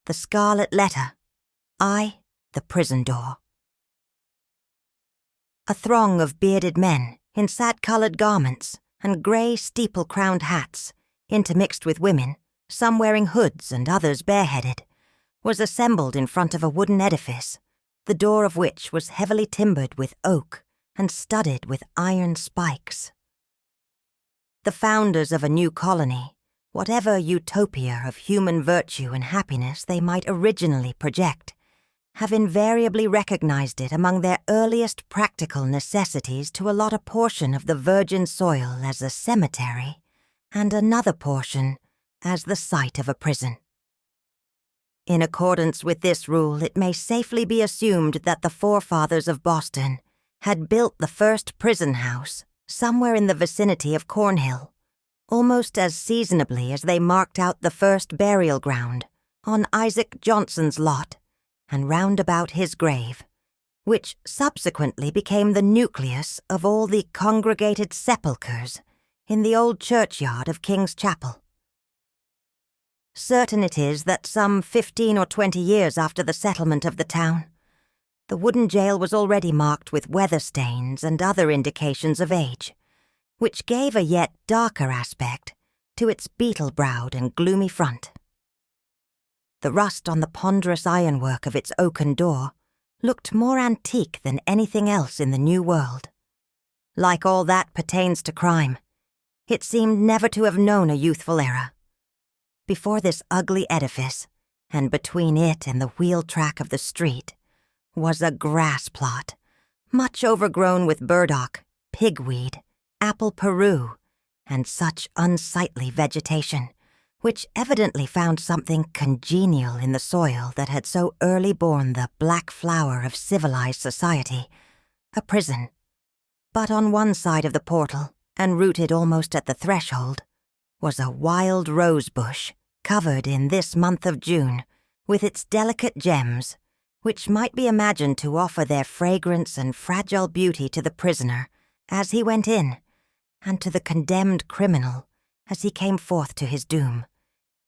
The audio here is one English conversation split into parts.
the Scarlet Letter, I, the prison door. A throng of bearded men in sad-coloured garments and grey steeple-crowned hats, intermixed with women, some wearing hoods and others bareheaded, was assembled in front of a wooden edifice, the door of which was heavily timbered with oak and studded with iron spikes. The founders of a new colony, whatever utopia of human virtue and happiness they might originally project, have invariably recognized it among their earliest practical necessities to allot a portion of the virgin soil as a cemetery and another portion as the site of a prison. In accordance with this rule, it may safely be assumed that the forefathers of Boston had built the first prison house somewhere in the vicinity of Cornhill, almost as seasonably as they marked out the first burial ground on Isaac Johnson's lot and round about his grave, which subsequently became the nucleus of all the congregated sepulchres in the old churchyard of King's Chapel. Certain it is that some 15 or 20 years after the settlement of the town, the wooden jail was already marked with weather stains and other indications of age, which gave a yet darker aspect to its beetle-browed and gloomy front. The rust on the ponderous ironwork of its oaken door looked more antique than anything else in the New World. Like all that pertains to crime, it seemed never to have known a youthful era. Before this ugly edifice, and between it and the wheel track of the street, was a grass plot, much overgrown with burdock, pigweed, apple-peru, and such unsightly vegetation, which evidently found something congenial in the soil that had so early borne the black flower of civilized society, a prison. But on one side of the portal, and rooted almost at the threshold, was a wild rose bush covered in this month of June with its delicate gems, which might be imagined to offer their fragrance and fragile beauty to the prisoner as he went in, and to the condemned criminal as he came forth to his doom,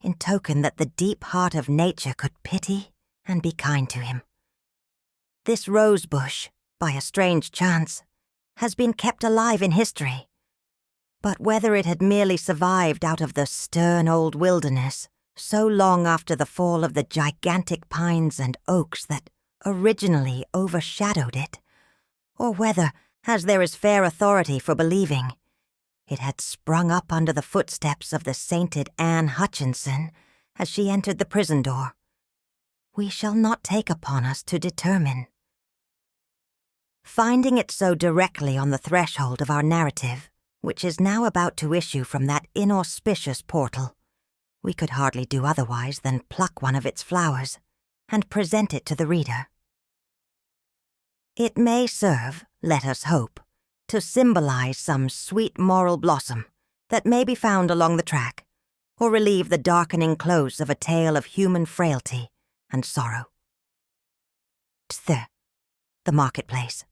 in token that the deep heart of nature could pity and be kind to him. This rose bush, by a strange chance, has been kept alive in history, but whether it had merely survived out of the stern old wilderness so long after the fall of the gigantic pines and oaks that originally overshadowed it, or whether, as there is fair authority for believing, it had sprung up under the footsteps of the sainted Anne Hutchinson as she entered the prison door, we shall not take upon us to determine. Finding it so directly on the threshold of our narrative, which is now about to issue from that inauspicious portal, we could hardly do otherwise than pluck one of its flowers and present it to the reader. It may serve, let us hope, to symbolize some sweet moral blossom that may be found along the track, or relieve the darkening close of a tale of human frailty and sorrow. The marketplace.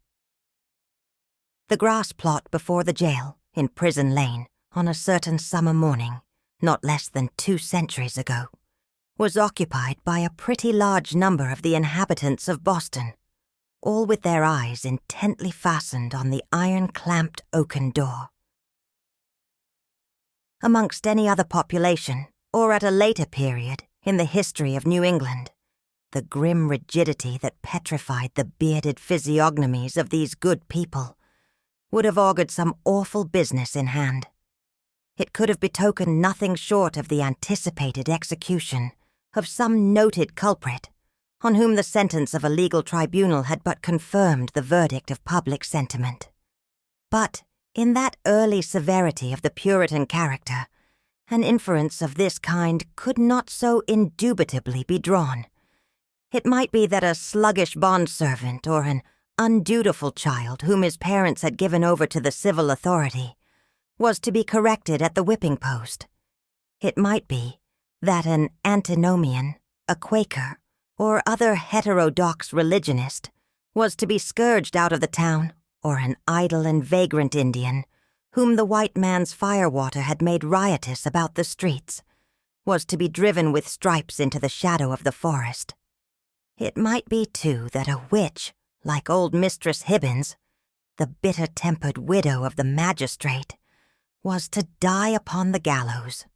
The grass plot before the jail, in Prison Lane, on a certain summer morning, not less than 2 centuries ago, was occupied by a pretty large number of the inhabitants of Boston, all with their eyes intently fastened on the iron-clamped oaken door. Amongst any other population, or at a later period in the history of New England, the grim rigidity that petrified the bearded physiognomies of these good people would have augured some awful business in hand. It could have betokened nothing short of the anticipated execution of some noted culprit, on whom the sentence of a legal tribunal had but confirmed the verdict of public sentiment. But, in that early severity of the Puritan character, an inference of this kind could not so indubitably be drawn. It might be that a sluggish bondservant or an undutiful child whom his parents had given over to the civil authority was to be corrected at the whipping post. It might be that an antinomian, a Quaker, or other heterodox religionist was to be scourged out of the town, or an idle and vagrant Indian, whom the white man's firewater had made riotous about the streets, was to be driven with stripes into the shadow of the forest. It might be, too, that a witch, like old Mistress Hibbins, the bitter-tempered widow of the magistrate, was to die upon the gallows.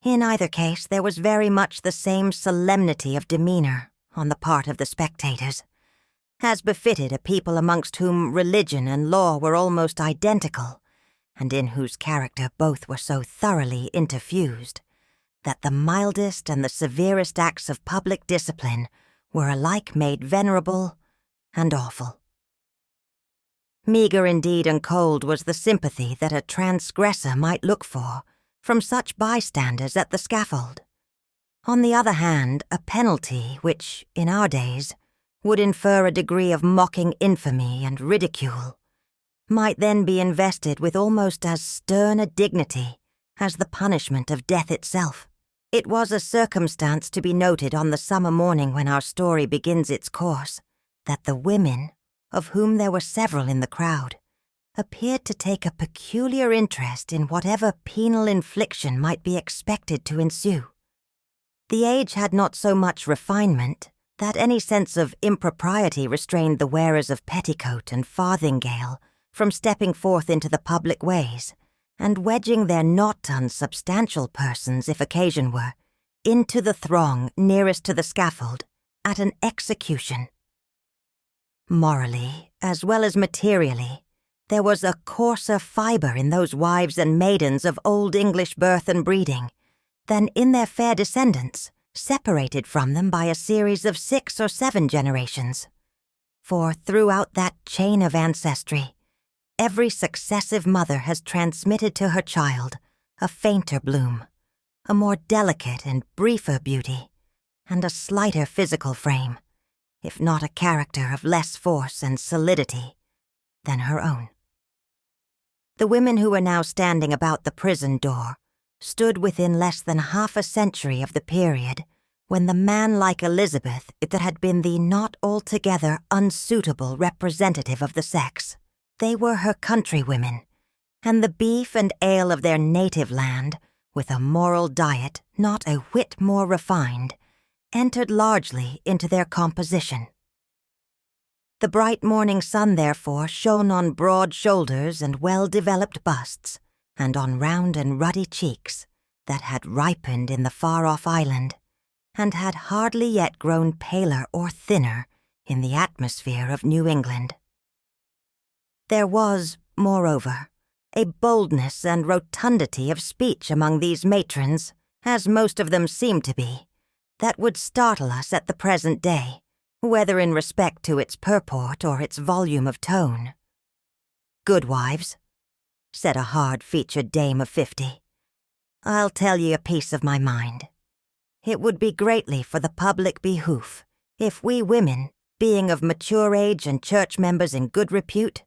In either case, there was very much the same solemnity of demeanor on the part of the spectators, as befitted a people amongst whom religion and law were almost identical, and in whose character both were so thoroughly interfused, that the mildest and the severest acts of public discipline were alike made venerable and awful. Meagre indeed and cold was the sympathy that a transgressor might look for from such bystanders at the scaffold. On the other hand, a penalty which, in our days, would infer a degree of mocking infamy and ridicule, might then be invested with almost as stern a dignity as the punishment of death itself. It was a circumstance to be noted on the summer morning when our story begins its course, that the women, of whom there were several in the crowd, appeared to take a peculiar interest in whatever penal infliction might be expected to ensue. The age had not so much refinement that any sense of impropriety restrained the wearers of petticoat and farthingale from stepping forth into the public ways, and wedging their not unsubstantial persons, if occasion were, into the throng nearest to the scaffold at an execution. Morally, as well as materially, there was a coarser fibre in those wives and maidens of old English birth and breeding than in their fair descendants, separated from them by a series of 6 or 7 generations. For throughout that chain of ancestry, every successive mother has transmitted to her child a fainter bloom, a more delicate and briefer beauty, and a slighter physical frame, if not a character of less force and solidity than her own. The women who were now standing about the prison door stood within less than half a century of the period when the man-like Elizabeth that had been the not altogether unsuitable representative of the sex. They were her countrywomen, and the beef and ale of their native land, with a moral diet not a whit more refined, entered largely into their composition. The bright morning sun, therefore, shone on broad shoulders and well-developed busts, and on round and ruddy cheeks that had ripened in the far-off island, and had hardly yet grown paler or thinner in the atmosphere of New England. There was, moreover, a boldness and rotundity of speech among these matrons, as most of them seemed to be, that would startle us at the present day, whether in respect to its purport or its volume of tone. "Goodwives," said a hard-featured dame of 50, "I'll tell ye a piece of my mind. It would be greatly for the public behoof if we women, being of mature age and church members in good repute,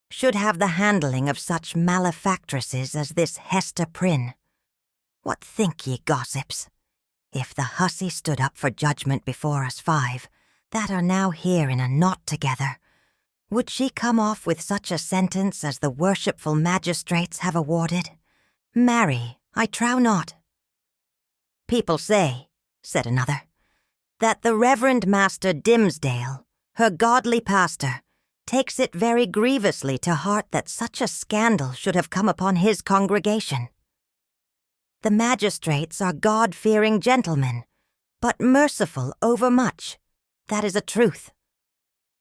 should have the handling of such malefactresses as this Hester Prynne. What think ye, gossips? If the hussy stood up for judgment before us 5, that are now here in a knot together, would she come off with such a sentence as the worshipful magistrates have awarded? Marry, I trow not." "People say," said another, "that the Reverend Master Dimsdale, her godly pastor, takes it very grievously to heart that such a scandal should have come upon his congregation. The magistrates are God-fearing gentlemen, but merciful overmuch. That is a truth,"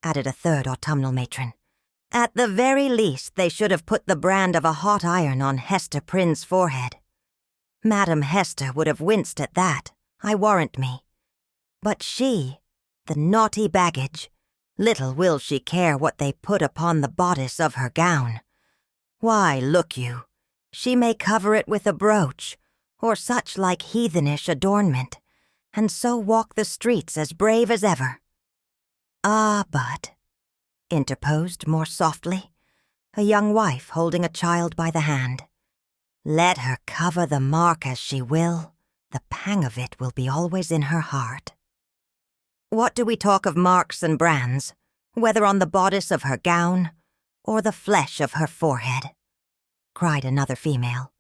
added a third autumnal matron. "At the very least they should have put the brand of a hot iron on Hester Prynne's forehead. Madam Hester would have winced at that, I warrant me. But she, the naughty baggage, little will she care what they put upon the bodice of her gown. Why, look you, she may cover it with a brooch, or such like heathenish adornment, and so walk the streets as brave as ever." "Ah, but," interposed more softly a young wife holding a child by the hand, "let her cover the mark as she will, the pang of it will be always in her heart." "What do we talk of marks and brands, whether on the bodice of her gown or the flesh of her forehead?" cried another female.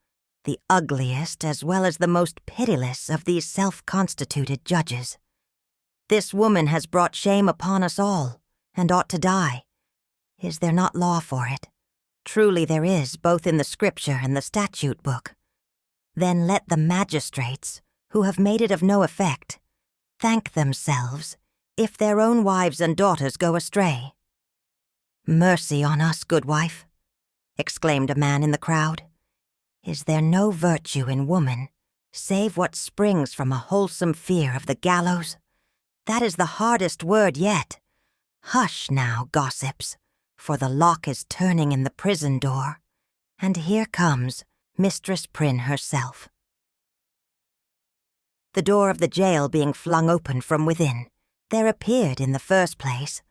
the ugliest as well as the most pitiless of these self-constituted judges. This woman has brought shame upon us all, and ought to die. Is there not law for it? Truly there is, both in the Scripture and the statute book. Then let the magistrates, who have made it of no effect, thank themselves if their own wives and daughters go astray. "Mercy on us, good wife," exclaimed a man in the crowd. "Is there no virtue in woman, save what springs from a wholesome fear of the gallows? That is the hardest word yet. Hush now, gossips, for the lock is turning in the prison door, and here comes Mistress Prynne herself." The door of the jail being flung open from within, there appeared in the first place,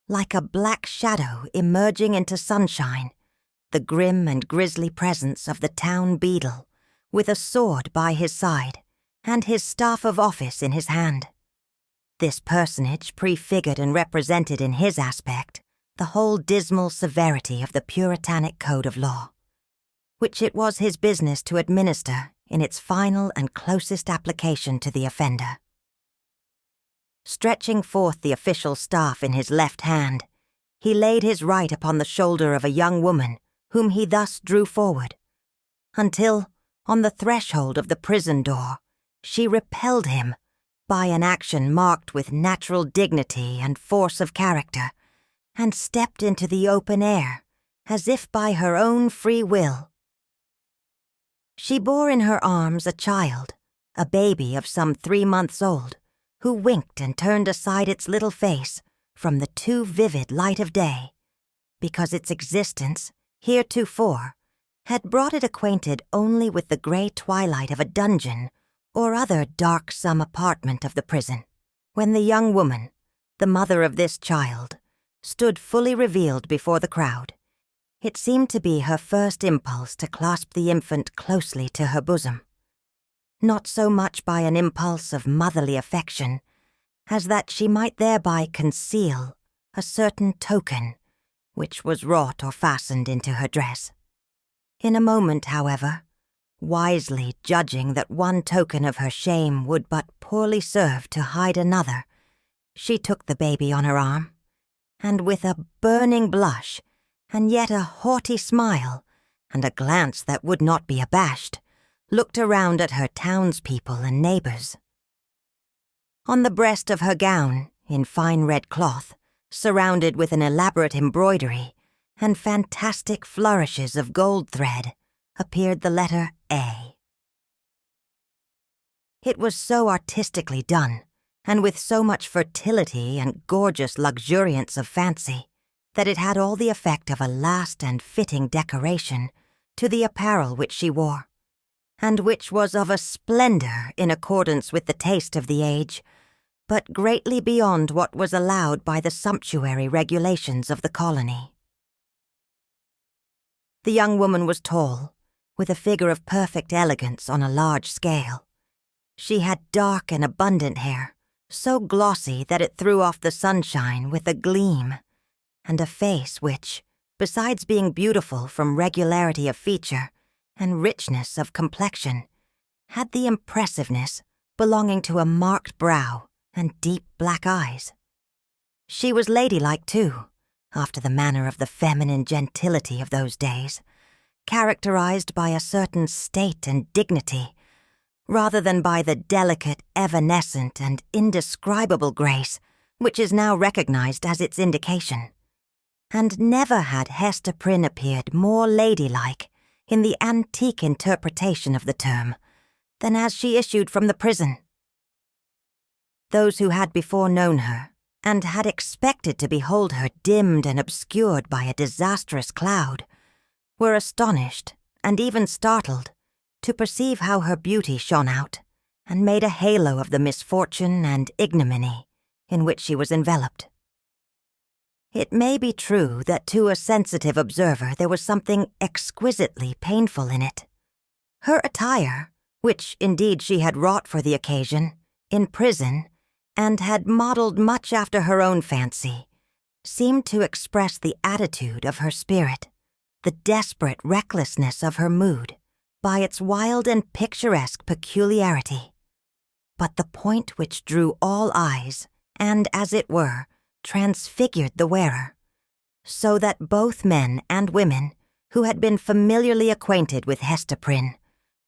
like a black shadow emerging into sunshine, the grim and grisly presence of the town beadle, with a sword by his side, and his staff of office in his hand. This personage prefigured and represented in his aspect the whole dismal severity of the Puritanic code of law, which it was his business to administer in its final and closest application to the offender. Stretching forth the official staff in his left hand, he laid his right upon the shoulder of a young woman whom he thus drew forward, until, on the threshold of the prison door, she repelled him by an action marked with natural dignity and force of character, and stepped into the open air, as if by her own free will. She bore in her arms a child, a baby of some 3 months old, who winked and turned aside its little face from the too vivid light of day, because its existence, heretofore, had brought it acquainted only with the grey twilight of a dungeon or other darksome apartment of the prison. When the young woman, the mother of this child, stood fully revealed before the crowd, it seemed to be her first impulse to clasp the infant closely to her bosom, not so much by an impulse of motherly affection as that she might thereby conceal a certain token which was wrought or fastened into her dress. In a moment, however, wisely judging that one token of her shame would but poorly serve to hide another, she took the baby on her arm, and with a burning blush, and yet a haughty smile, and a glance that would not be abashed, looked around at her townspeople and neighbors. On the breast of her gown, in fine red cloth, surrounded with an elaborate embroidery and fantastic flourishes of gold thread, appeared the letter A. It was so artistically done, and with so much fertility and gorgeous luxuriance of fancy, that it had all the effect of a last and fitting decoration to the apparel which she wore, and which was of a splendor in accordance with the taste of the age, but greatly beyond what was allowed by the sumptuary regulations of the colony. The young woman was tall, with a figure of perfect elegance on a large scale. She had dark and abundant hair, so glossy that it threw off the sunshine with a gleam, and a face which, besides being beautiful from regularity of feature and richness of complexion, had the impressiveness belonging to a marked brow and deep black eyes. She was ladylike, too, after the manner of the feminine gentility of those days, characterized by a certain state and dignity, rather than by the delicate, evanescent, and indescribable grace which is now recognized as its indication. And never had Hester Prynne appeared more ladylike in the antique interpretation of the term than as she issued from the prison. Those who had before known her, and had expected to behold her dimmed and obscured by a disastrous cloud, were astonished and even startled to perceive how her beauty shone out and made a halo of the misfortune and ignominy in which she was enveloped. It may be true that to a sensitive observer there was something exquisitely painful in it. Her attire, which indeed she had wrought for the occasion, in prison, and had modelled much after her own fancy, seemed to express the attitude of her spirit, the desperate recklessness of her mood, by its wild and picturesque peculiarity. But the point which drew all eyes, and, as it were, transfigured the wearer, so that both men and women who had been familiarly acquainted with Hester Prynne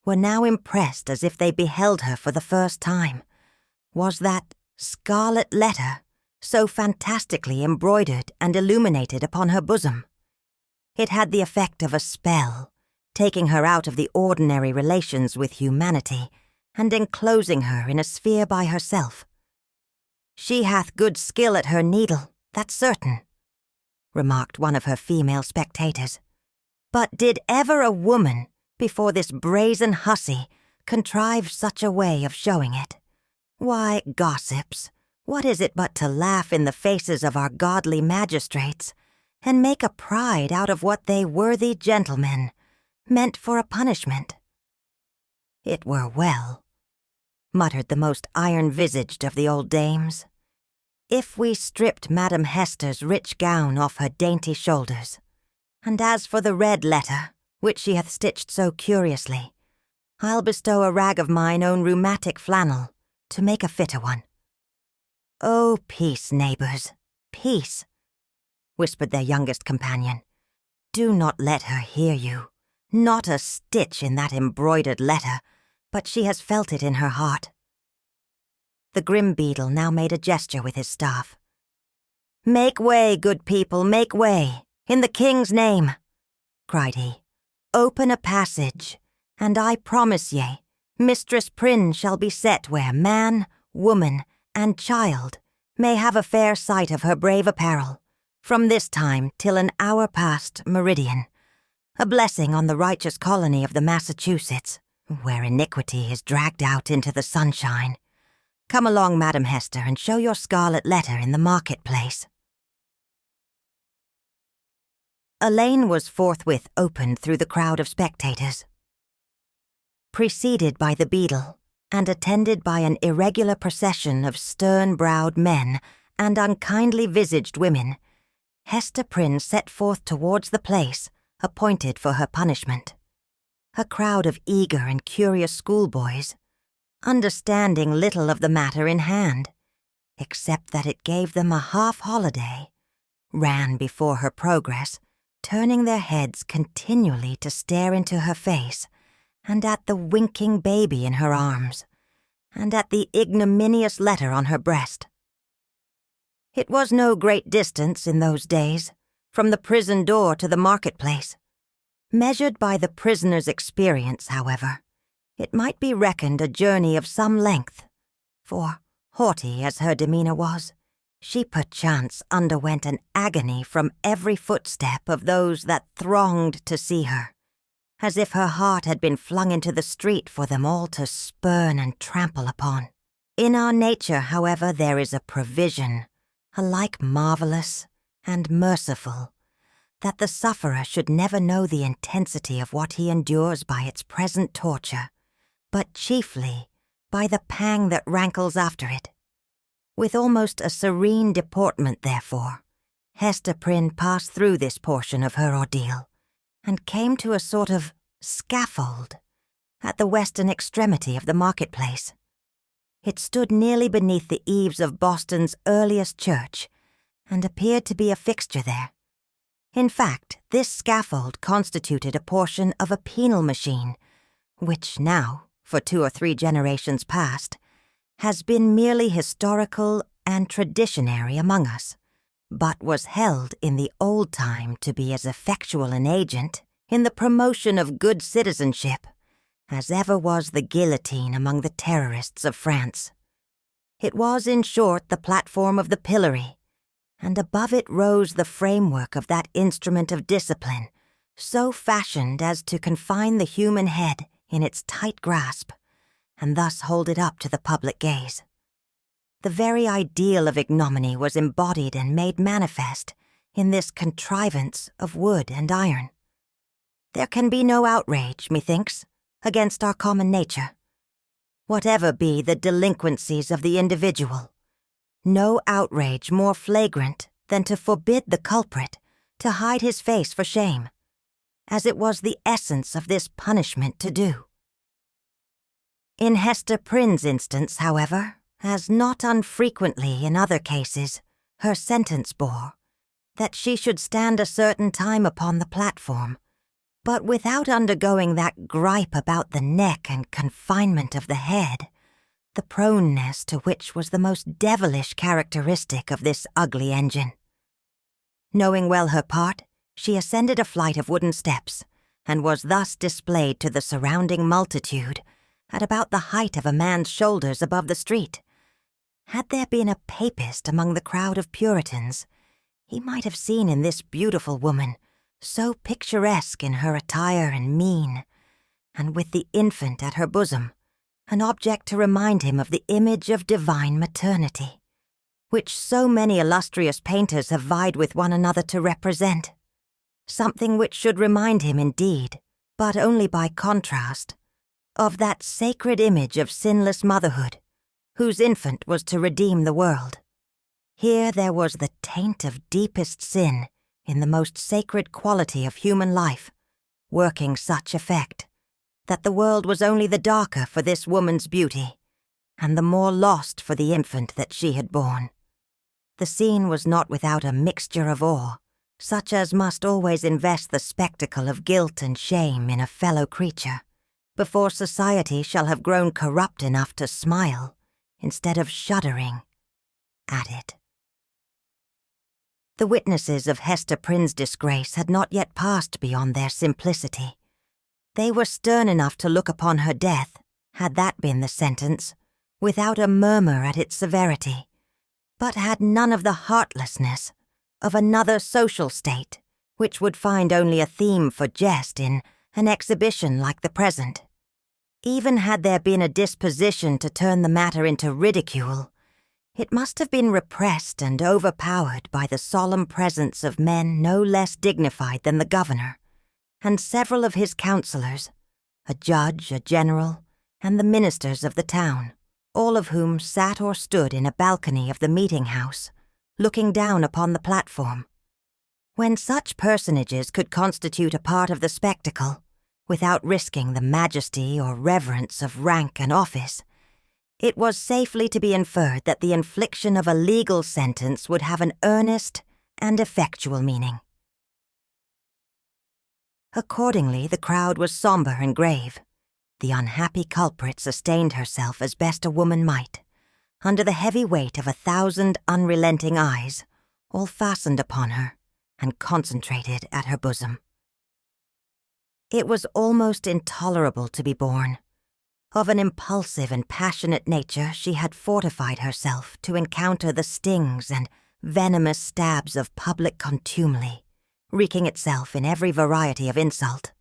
were now impressed as if they beheld her for the first time, was that scarlet letter so fantastically embroidered and illuminated upon her bosom. It had the effect of a spell, taking her out of the ordinary relations with humanity and enclosing her in a sphere by herself. "She hath good skill at her needle, that's certain," remarked one of her female spectators. "But did ever a woman, before this brazen hussy, contrive such a way of showing it? Why, gossips, what is it but to laugh in the faces of our godly magistrates, and make a pride out of what they worthy gentlemen meant for a punishment?" "It were well," muttered the most iron-visaged of the old dames, "if we stripped Madam Hester's rich gown off her dainty shoulders. And as for the red letter, which she hath stitched so curiously, I'll bestow a rag of mine own rheumatic flannel to make a fitter one." "Oh, peace, neighbours, peace," whispered their youngest companion. "Do not let her hear you. Not a stitch in that embroidered letter, but she has felt it in her heart." The grim beadle now made a gesture with his staff. "Make way, good people, make way, in the king's name," cried he. "Open a passage, and I promise ye, Mistress Prynne shall be set where man, woman, and child may have a fair sight of her brave apparel, from this time till an hour past meridian, a blessing on the righteous colony of the Massachusetts, where iniquity is dragged out into the sunshine. Come along, Madam Hester, and show your scarlet letter in the marketplace." A lane was forthwith opened through the crowd of spectators. Preceded by the beadle, and attended by an irregular procession of stern-browed men and unkindly-visaged women, Hester Prynne set forth towards the place appointed for her punishment. A crowd of eager and curious schoolboys, understanding little of the matter in hand, except that it gave them a half-holiday, ran before her progress, turning their heads continually to stare into her face, and at the winking baby in her arms, and at the ignominious letter on her breast. It was no great distance in those days from the prison door to the marketplace. Measured by the prisoner's experience, however, it might be reckoned a journey of some length, for, haughty as her demeanour was, she perchance underwent an agony from every footstep of those that thronged to see her, as if her heart had been flung into the street for them all to spurn and trample upon. In our nature, however, there is a provision, alike marvellous and merciful, that the sufferer should never know the intensity of what he endures by its present torture, but chiefly by the pang that rankles after it. With almost a serene deportment, therefore, Hester Prynne passed through this portion of her ordeal, and came to a sort of scaffold at the western extremity of the marketplace. It stood nearly beneath the eaves of Boston's earliest church, and appeared to be a fixture there. In fact, this scaffold constituted a portion of a penal machine, which now, for 2 or 3 generations past, has been merely historical and traditionary among us, but was held in the old time to be as effectual an agent in the promotion of good citizenship as ever was the guillotine among the terrorists of France. It was, in short, the platform of the pillory, and above it rose the framework of that instrument of discipline, so fashioned as to confine the human head in its tight grasp, and thus hold it up to the public gaze. The very ideal of ignominy was embodied and made manifest in this contrivance of wood and iron. There can be no outrage, methinks, against our common nature. Whatever be the delinquencies of the individual, no outrage more flagrant than to forbid the culprit to hide his face for shame, as it was the essence of this punishment to do. In Hester Prynne's instance, however, as not unfrequently in other cases, her sentence bore, that she should stand a certain time upon the platform, but without undergoing that gripe about the neck and confinement of the head, the proneness to which was the most devilish characteristic of this ugly engine. Knowing well her part, she ascended a flight of wooden steps, and was thus displayed to the surrounding multitude at about the height of a man's shoulders above the street. Had there been a papist among the crowd of Puritans, he might have seen in this beautiful woman, so picturesque in her attire and mien, and with the infant at her bosom, an object to remind him of the image of divine maternity, which so many illustrious painters have vied with one another to represent. Something which should remind him indeed, but only by contrast, of that sacred image of sinless motherhood, whose infant was to redeem the world. Here there was the taint of deepest sin in the most sacred quality of human life, working such effect, that the world was only the darker for this woman's beauty, and the more lost for the infant that she had borne. The scene was not without a mixture of awe, such as must always invest the spectacle of guilt and shame in a fellow creature, before society shall have grown corrupt enough to smile, instead of shuddering, at it. The witnesses of Hester Prynne's disgrace had not yet passed beyond their simplicity. They were stern enough to look upon her death, had that been the sentence, without a murmur at its severity, but had none of the heartlessness of another social state, which would find only a theme for jest in an exhibition like the present. Even had there been a disposition to turn the matter into ridicule, it must have been repressed and overpowered by the solemn presence of men no less dignified than the governor, and several of his councillors, a judge, a general, and the ministers of the town, all of whom sat or stood in a balcony of the meeting-house, looking down upon the platform. When such personages could constitute a part of the spectacle, without risking the majesty or reverence of rank and office, it was safely to be inferred that the infliction of a legal sentence would have an earnest and effectual meaning. Accordingly, the crowd was sombre and grave. The unhappy culprit sustained herself as best a woman might, under the heavy weight of 1,000 unrelenting eyes, all fastened upon her and concentrated at her bosom. It was almost intolerable to be borne. Of an impulsive and passionate nature, she had fortified herself to encounter the stings and venomous stabs of public contumely, wreaking itself in every variety of insult.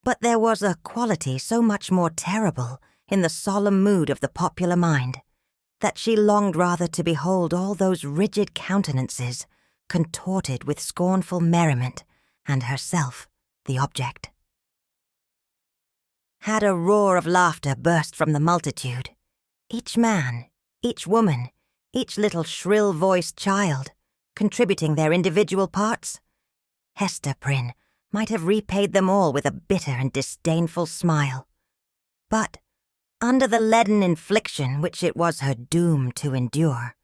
But there was a quality so much more terrible in the solemn mood of the popular mind, that she longed rather to behold all those rigid countenances contorted with scornful merriment, and herself the object. Had a roar of laughter burst from the multitude, each man, each woman, each little shrill-voiced child, contributing their individual parts, Hester Prynne might have repaid them all with a bitter and disdainful smile. But, under the leaden infliction which it was her doom to endure,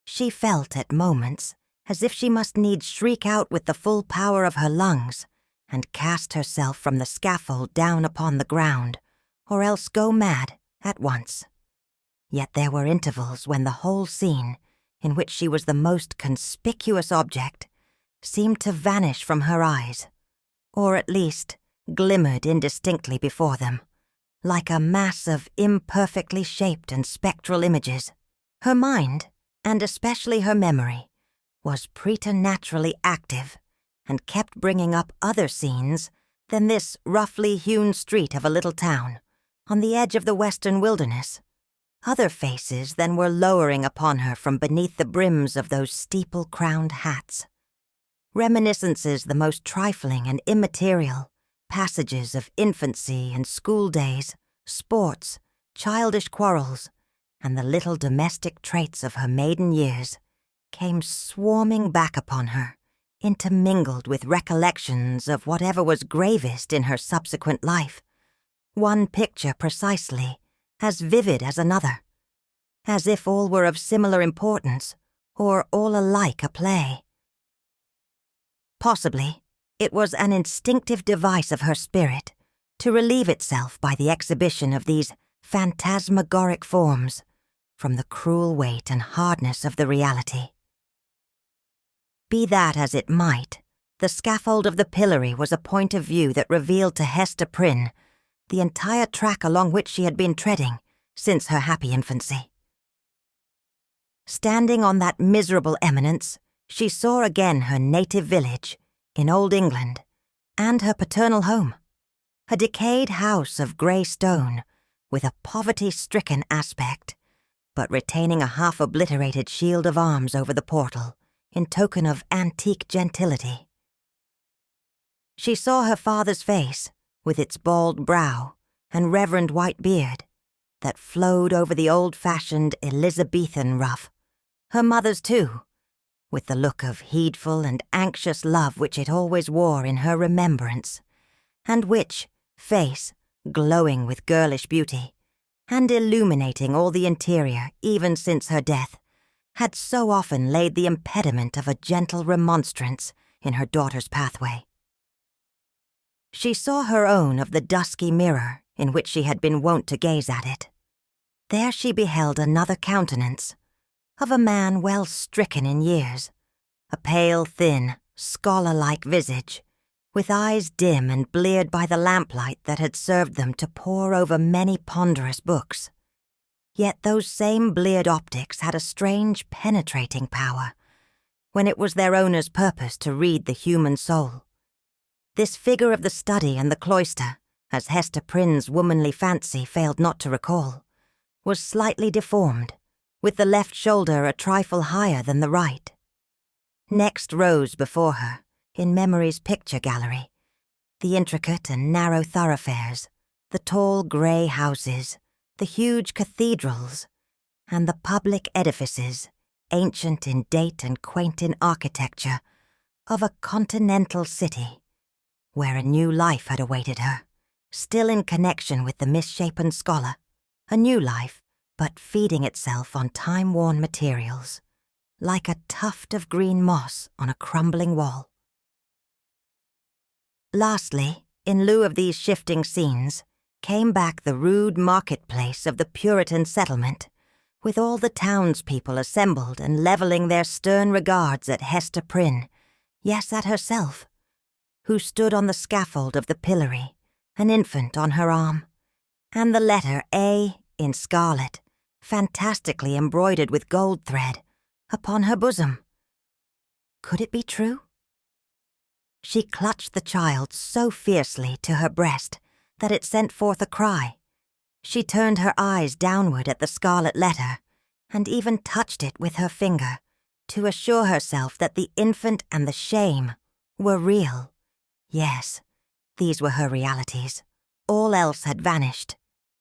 she felt at moments as if she must needs shriek out with the full power of her lungs, and cast herself from the scaffold down upon the ground, or else go mad at once. Yet there were intervals when the whole scene, in which she was the most conspicuous object, seemed to vanish from her eyes, or at least glimmered indistinctly before them, like a mass of imperfectly shaped and spectral images. Her mind, and especially her memory, was preternaturally active, and kept bringing up other scenes than this roughly hewn street of a little town, on the edge of the western wilderness, other faces than were lowering upon her from beneath the brims of those steeple-crowned hats. Reminiscences the most trifling and immaterial, passages of infancy and school days, sports, childish quarrels, and the little domestic traits of her maiden years, came swarming back upon her, intermingled with recollections of whatever was gravest in her subsequent life, one picture precisely, as vivid as another, as if all were of similar importance, or all alike a play. Possibly, it was an instinctive device of her spirit to relieve itself by the exhibition of these phantasmagoric forms from the cruel weight and hardness of the reality. Be that as it might, the scaffold of the pillory was a point of view that revealed to Hester Prynne the entire track along which she had been treading since her happy infancy. Standing on that miserable eminence, she saw again her native village in Old England and her paternal home, a decayed house of grey stone with a poverty-stricken aspect, but retaining a half-obliterated shield of arms over the portal in token of antique gentility. She saw her father's face, with its bald brow and reverend white beard, that flowed over the old-fashioned Elizabethan ruff, her mother's too, with the look of heedful and anxious love which it always wore in her remembrance, and which face, glowing with girlish beauty, and illuminating all the interior even since her death, had so often laid the impediment of a gentle remonstrance in her daughter's pathway. She saw her own of the dusky mirror in which she had been wont to gaze at it. There she beheld another countenance, of a man well stricken in years, a pale, thin, scholar-like visage, with eyes dim and bleared by the lamplight that had served them to pore over many ponderous books. Yet those same bleared optics had a strange penetrating power, when it was their owner's purpose to read the human soul. This figure of the study and the cloister, as Hester Prynne's womanly fancy failed not to recall, was slightly deformed, with the left shoulder a trifle higher than the right. Next rose before her, in memory's picture gallery, the intricate and narrow thoroughfares, the tall grey houses, the huge cathedrals, and the public edifices, ancient in date and quaint in architecture, of a continental city, where a new life had awaited her, still in connection with the misshapen scholar, a new life, but feeding itself on time-worn materials, like a tuft of green moss on a crumbling wall. Lastly, in lieu of these shifting scenes, came back the rude marketplace of the Puritan settlement, with all the townspeople assembled and levelling their stern regards at Hester Prynne, yes, at herself, who stood on the scaffold of the pillory, an infant on her arm, and the letter A in scarlet, fantastically embroidered with gold thread, upon her bosom. Could it be true? She clutched the child so fiercely to her breast that it sent forth a cry. She turned her eyes downward at the scarlet letter, and even touched it with her finger, to assure herself that the infant and the shame were real. Yes, these were her realities. All else had vanished.